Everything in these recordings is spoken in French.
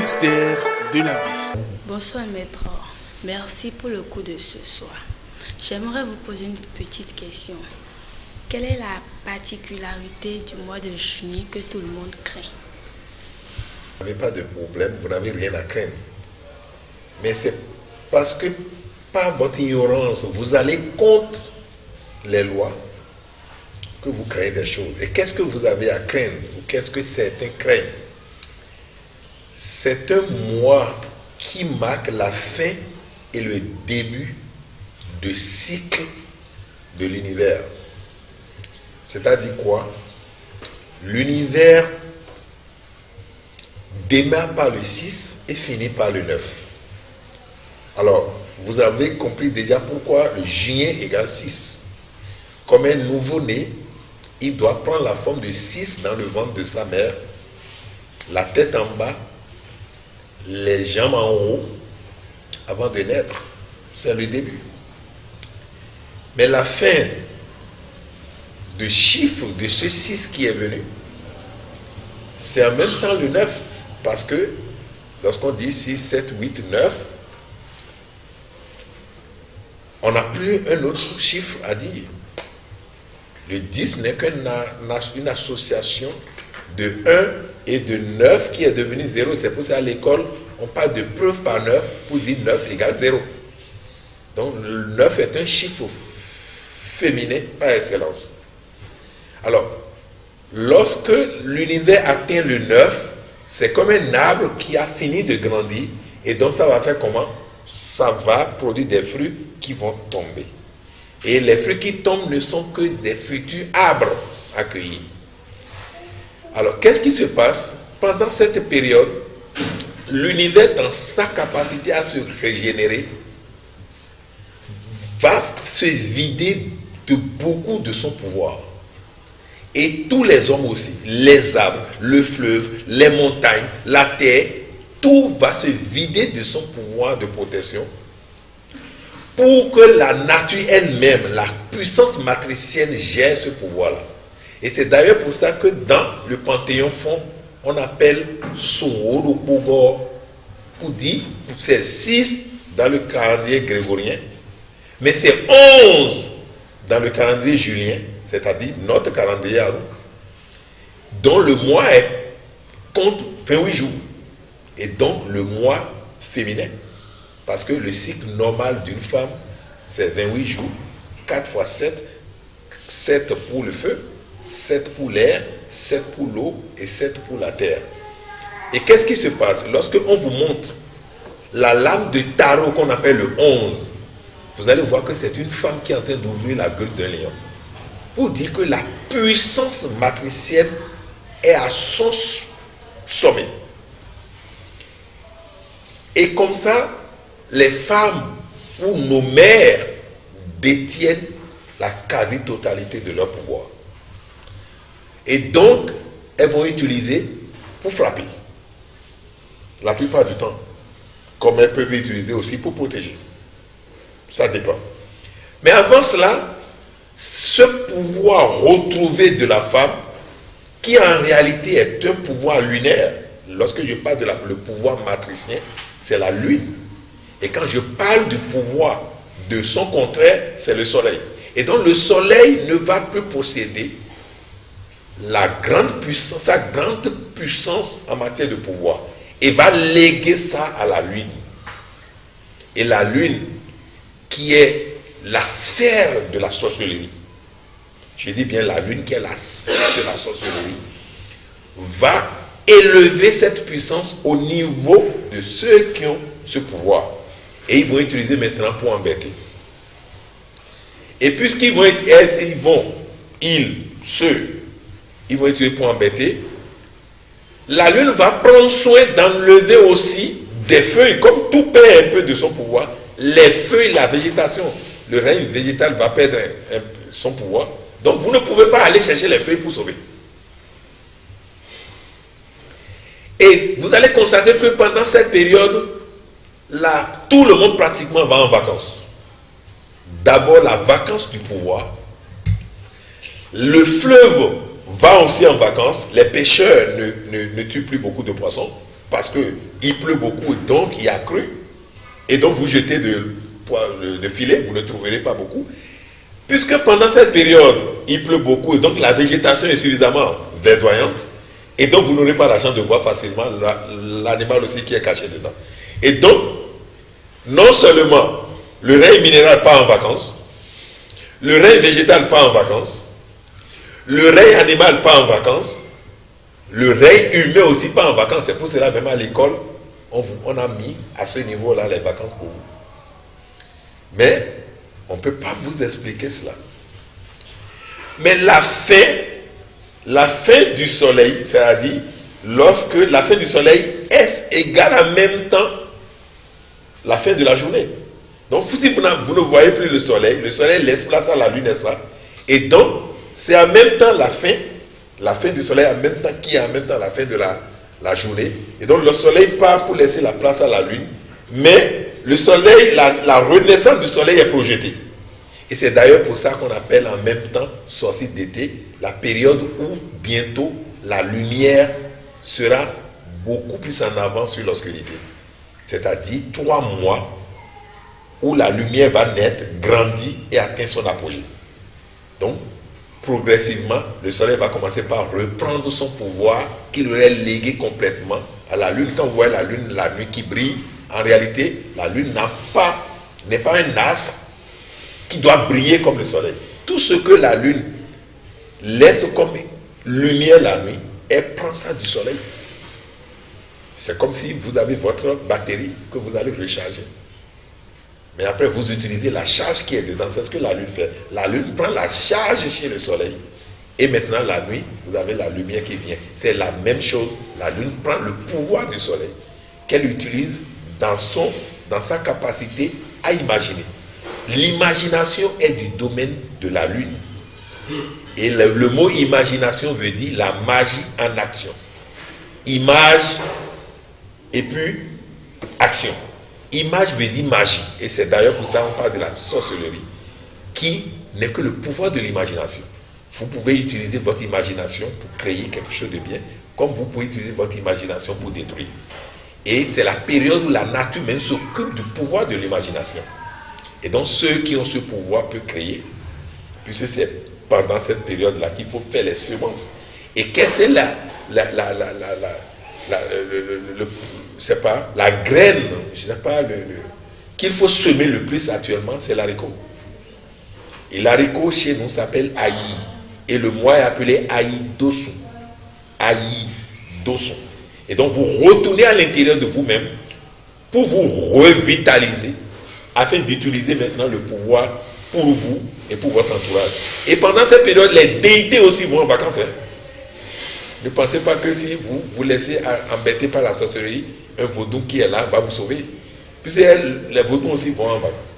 Mystère de la vie. Bonsoir maître, merci pour le cours de ce soir. J'aimerais vous poser une petite question. Quelle est la particularité du mois de juillet que tout le monde craint? Vous n'avez pas de problème, vous n'avez rien à craindre. Mais c'est parce que par votre ignorance, vous allez contre les lois que vous créez des choses. Et qu'est-ce que vous avez à craindre? Ou qu'est-ce que certains craignent? C'est un mois qui marque la fin et le début du cycle de l'univers. C'est-à-dire quoi? L'univers démarre par le 6 et finit par le 9. Alors, vous avez compris déjà pourquoi le juillet égale 6. Comme un nouveau-né, il doit prendre la forme de 6 dans le ventre de sa mère, la tête en bas, les jambes en haut, avant de naître. C'est le début. Mais la fin du chiffre de ce 6 qui est venu, c'est en même temps le 9. Parce que lorsqu'on dit 6, 7, 8, 9, on n'a plus un autre chiffre à dire. Le 10 n'est qu'une association de 1 et de 9 qui est devenu 0. C'est pour ça à l'école, on parle de preuve par 9 pour dire 9 égale 0. Donc le 9 est un chiffre féminin par excellence. Alors, lorsque l'univers atteint le 9, c'est comme un arbre qui a fini de grandir. Et donc ça va faire comment? Ça va produire des fruits qui vont tomber. Et les fruits qui tombent ne sont que des futurs arbres accueillis. Alors, qu'est-ce qui se passe? Pendant cette période, l'univers, dans sa capacité à se régénérer, va se vider de beaucoup de son pouvoir. Et tous les hommes aussi, les arbres, le fleuve, les montagnes, la terre, tout va se vider de son pouvoir de protection pour que la nature elle-même, la puissance matricienne gère ce pouvoir-là. Et c'est d'ailleurs pour ça que dans le Panthéon fond, on appelle Souro Bogor pour dire, c'est 6 dans le calendrier grégorien, mais c'est 11 dans le calendrier julien, c'est-à-dire notre calendrier à nous, dont le mois compte 28 jours. Et donc le mois féminin, parce que le cycle normal d'une femme, c'est 28 jours, 4 fois 7, 7 pour le feu, 7 pour l'air, 7 pour l'eau et 7 pour la terre. Et qu'est-ce qui se passe? Lorsque on vous montre la lame de tarot qu'on appelle le 11, vous allez voir que c'est une femme qui est en train d'ouvrir la gueule d'un lion. Pour dire que la puissance matricienne est à son sommet. Et comme ça, les femmes ou nos mères détiennent la quasi-totalité de leur pouvoir. Et donc, elles vont utiliser pour frapper. La plupart du temps. Comme elles peuvent utiliser aussi pour protéger. Ça dépend. Mais avant cela, ce pouvoir retrouvé de la femme, qui en réalité est un pouvoir lunaire, lorsque je parle de le pouvoir matricien, c'est la lune. Et quand je parle du pouvoir de son contraire, c'est le soleil. Et donc le soleil ne va plus posséder sa grande puissance en matière de pouvoir. Et va léguer ça à la lune. Et la lune, qui est la sphère de la sorcellerie, je dis bien la lune qui est la sphère de la sorcellerie, va élever cette puissance au niveau de ceux qui ont ce pouvoir. Et ils vont utiliser maintenant pour embêter. Et puisqu'ils vont ils vont utiliser pour embêter, la lune va prendre soin d'enlever aussi des feuilles, comme tout perd un peu de son pouvoir, les feuilles, la végétation, le règne végétal va perdre son pouvoir. Donc vous ne pouvez pas aller chercher les feuilles pour sauver. Et vous allez constater que pendant cette période, là, tout le monde pratiquement va en vacances. D'abord la vacance du pouvoir. Le fleuve va aussi en vacances. Les pêcheurs ne tuent plus beaucoup de poissons. parce qu'il pleut beaucoup, donc il y a crue. Et donc vous jetez de filet, vous ne trouverez pas beaucoup. Puisque pendant cette période, il pleut beaucoup, et donc la végétation est suffisamment verdoyante, et donc vous n'aurez pas la chance de voir facilement l'animal aussi qui est caché dedans. Et donc, non seulement le règne minéral part en vacances, le règne végétal part en vacances, le règne animal part en vacances, le règne humain aussi part en vacances. C'est pour cela même à l'école, on a mis à ce niveau-là les vacances pour vous. Mais on ne peut pas vous expliquer cela. Mais la fin du soleil, c'est-à-dire lorsque la fin du soleil est égale en même temps la fin de la journée. Donc vous ne voyez plus le soleil laisse place à la lune, n'est-ce pas? Et donc, c'est en même temps la fin du soleil en même temps qui est en même temps la fin de la journée. Et donc le soleil part pour laisser la place à la lune, mais le soleil, la renaissance du soleil est projetée. Et c'est d'ailleurs pour ça qu'on appelle en même temps solstice d'été, la période où bientôt la lumière sera beaucoup plus en avant sur l'obscurité. C'est-à-dire 3 mois où la lumière va naître, grandir et atteindre son apogée. Donc, progressivement, le soleil va commencer par reprendre son pouvoir qu'il aurait légué complètement à la lune. Quand vous voyez la lune la nuit qui brille, en réalité, la lune n'est pas un astre qui doit briller comme le soleil. Tout ce que la lune laisse comme lumière la nuit, elle prend ça du soleil. C'est comme si vous avez votre batterie que vous allez recharger. Mais après, vous utilisez la charge qui est dedans. C'est ce que la lune fait. La lune prend la charge chez le soleil. Et maintenant, la nuit, vous avez la lumière qui vient. C'est la même chose. La lune prend le pouvoir du soleil qu'elle utilise dans sa capacité à imaginer. L'imagination est du domaine de la lune. Et le mot imagination veut dire la magie en action. Image et puis action. Image veut dire magie. Et c'est d'ailleurs pour ça qu'on parle de la sorcellerie, qui n'est que le pouvoir de l'imagination. Vous pouvez utiliser votre imagination pour créer quelque chose de bien, comme vous pouvez utiliser votre imagination pour détruire. Et c'est la période où la nature même s'occupe du pouvoir de l'imagination. Et donc ceux qui ont ce pouvoir peuvent créer, puisque c'est pendant cette période-là qu'il faut faire les semences. Et qu'est-ce que c'est la graine, je sais pas, qu'il faut semer le plus actuellement, c'est l'haricot. Et l'haricot chez nous s'appelle aïe. Et le mois est appelé aïe dosu. Aïe dosu. Et donc vous retournez à l'intérieur de vous-même pour vous revitaliser, afin d'utiliser maintenant le pouvoir pour vous et pour votre entourage. Et pendant cette période, les déités aussi vont en vacances. Ne pensez pas que si vous vous laissez embêter par la sorcellerie, un vaudou qui est là va vous sauver. Puisque les vaudous aussi vont en vacances.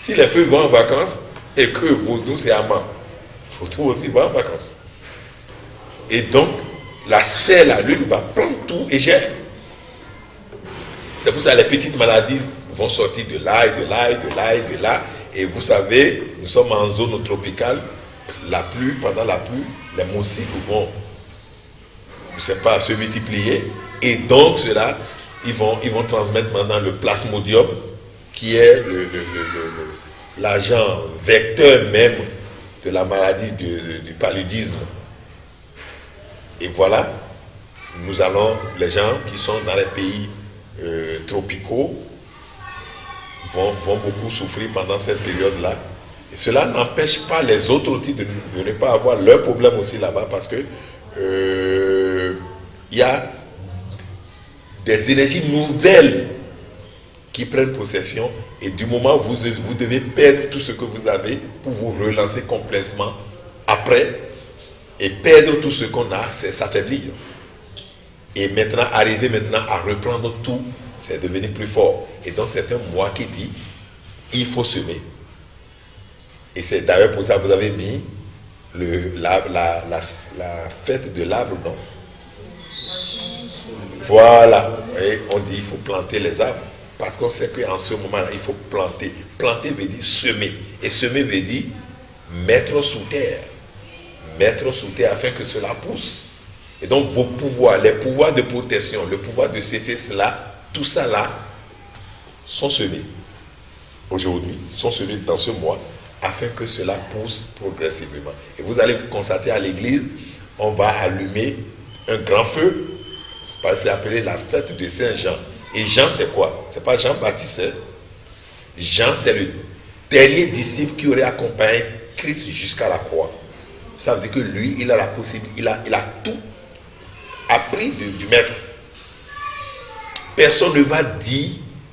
Si les feux vont en vacances et que vaudou c'est amant, vaudou aussi va en vacances. Et donc, la sphère, la lune va prendre tout et gère. C'est pour ça que les petites maladies vont sortir de là et de là et de là et de là. Et vous savez, nous sommes en zone tropicale. Pendant la pluie, les moustiques vont, je ne sais pas, se multiplier. Et donc, cela, ils vont transmettre maintenant le plasmodium, qui est l'agent vecteur même de la maladie du paludisme. Et voilà, les gens qui sont dans les pays tropicaux vont beaucoup souffrir pendant cette période-là. Et cela n'empêche pas les autres aussi de ne pas avoir leurs problèmes aussi là-bas, parce que il y a des énergies nouvelles qui prennent possession, et du moment où vous devez perdre tout ce que vous avez pour vous relancer complètement après, et perdre tout ce qu'on a, c'est s'affaiblir. Et maintenant, arriver maintenant à reprendre tout, c'est devenir plus fort. Et donc c'est un moi qui dit, il faut semer. Et c'est d'ailleurs pour ça que vous avez mis la fête de l'arbre, non? Voilà. Et on dit il faut planter les arbres. Parce qu'on sait qu'en ce moment-là, il faut planter. Planter veut dire semer. Et semer veut dire mettre sous terre. Mettre sous terre afin que cela pousse. Et donc vos pouvoirs, les pouvoirs de protection, le pouvoir de cesser cela, tout ça là, sont semés aujourd'hui, sont semés dans ce mois, afin que cela pousse progressivement. Et vous allez vous constater à l'église, on va allumer un grand feu, c'est appelé la fête de Saint-Jean. Et Jean, c'est quoi? C'est pas Jean-Baptiste. Jean, c'est le dernier disciple qui aurait accompagné Christ jusqu'à la croix. Ça veut dire que lui, il a la possibilité, il a tout appris du maître. Personne ne va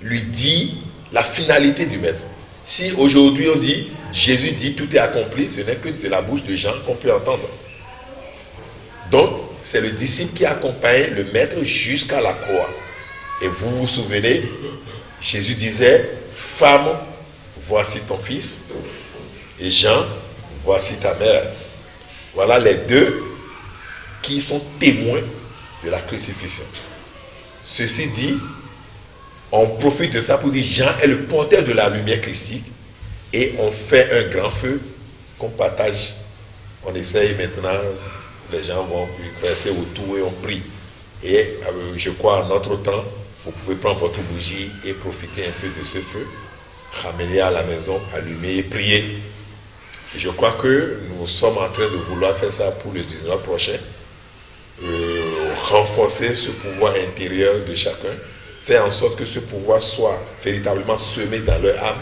lui dire la finalité du maître. Si aujourd'hui on dit, Jésus dit tout est accompli, ce n'est que de la bouche de Jean qu'on peut entendre. Donc, c'est le disciple qui accompagne le maître jusqu'à la croix. Et vous vous souvenez, Jésus disait, femme, voici ton fils, et Jean, voici ta mère. Voilà les deux qui sont témoins de la crucifixion. Ceci dit, on profite de ça pour dire Jean est le porteur de la lumière christique et on fait un grand feu qu'on partage. On essaye maintenant, les gens vont rester autour et on prie. Et je crois en notre temps, vous pouvez prendre votre bougie et profiter un peu de ce feu, ramener à la maison, allumer et prier. Et je crois que nous sommes en train de vouloir faire ça pour le 19 prochain, renforcer ce pouvoir intérieur de chacun, faire en sorte que ce pouvoir soit véritablement semé dans leur âme,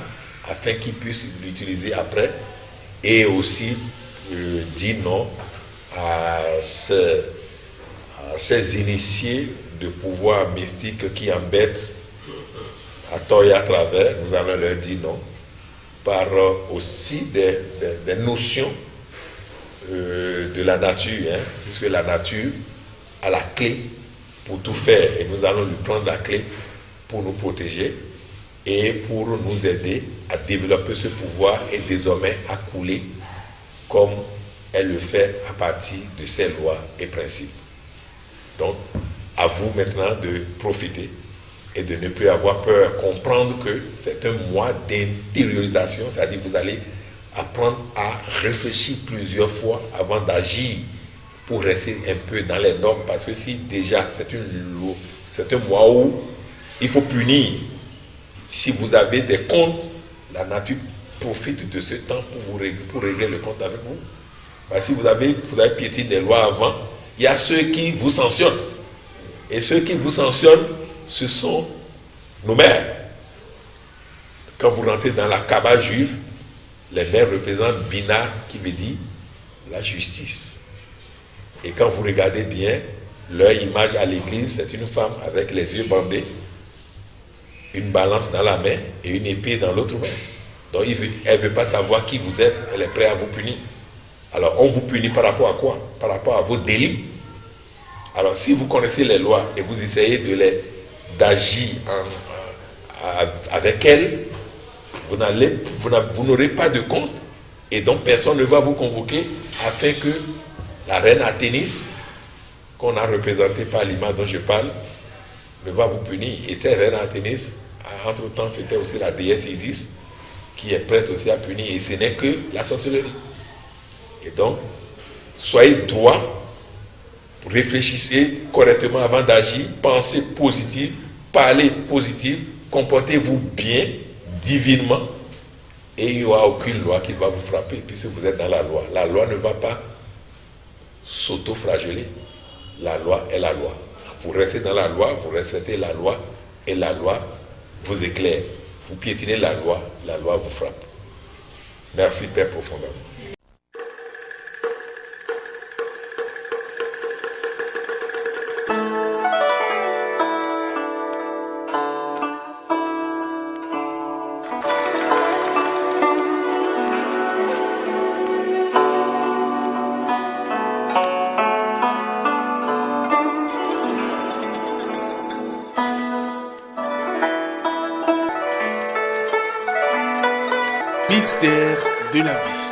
afin qu'ils puissent l'utiliser après, et aussi dire non à ces initiés de pouvoir mystique qui embêtent à tort et à travers. Nous allons leur dire non, par aussi des notions de la nature, puisque la nature a la clé pour tout faire, et nous allons lui prendre la clé pour nous protéger et pour nous aider à développer ce pouvoir et désormais à couler comme elle le fait à partir de ses lois et principes. Donc, à vous maintenant de profiter et de ne plus avoir peur, comprendre que c'est un mois d'intériorisation, c'est-à-dire que vous allez apprendre à réfléchir plusieurs fois avant d'agir pour rester un peu dans les normes, parce que si déjà c'est un mois où il faut punir, si vous avez des comptes, la nature profite de ce temps pour régler le compte avec vous. Parce que si vous avez piétiné des lois avant, il y a ceux qui vous sanctionnent. Et ceux qui vous sanctionnent, ce sont nos mères. Quand vous rentrez dans la Kabbale juive, les mères représentent Bina, qui veut dire la justice. Et quand vous regardez bien, leur image à l'église, c'est une femme avec les yeux bandés, une balance dans la main et une épée dans l'autre main. Donc elle ne veut pas savoir qui vous êtes, elle est prête à vous punir. Alors on vous punit par rapport à quoi? Par rapport à vos délits. Alors si vous connaissez les lois et vous essayez d'agir avec elles, vous n'aurez pas de compte, et donc personne ne va vous convoquer afin que la reine Athénis, qu'on a représentée par l'image dont je parle, ne va vous punir. Et cette reine Athénis, entre-temps, c'était aussi la déesse Isis, qui est prête aussi à punir, et ce n'est que la sorcellerie. Et donc, soyez droits, réfléchissez correctement avant d'agir, pensez positif, parlez positif, comportez-vous bien, divinement, et il n'y aura aucune loi qui va vous frapper, puisque vous êtes dans la loi. La loi ne va pas s'auto-flageller. La loi est la loi. Vous restez dans la loi, vous respectez la loi, et la loi vous éclaire. Vous piétinez la loi vous frappe. Merci Père profondément. Mystère de la vie.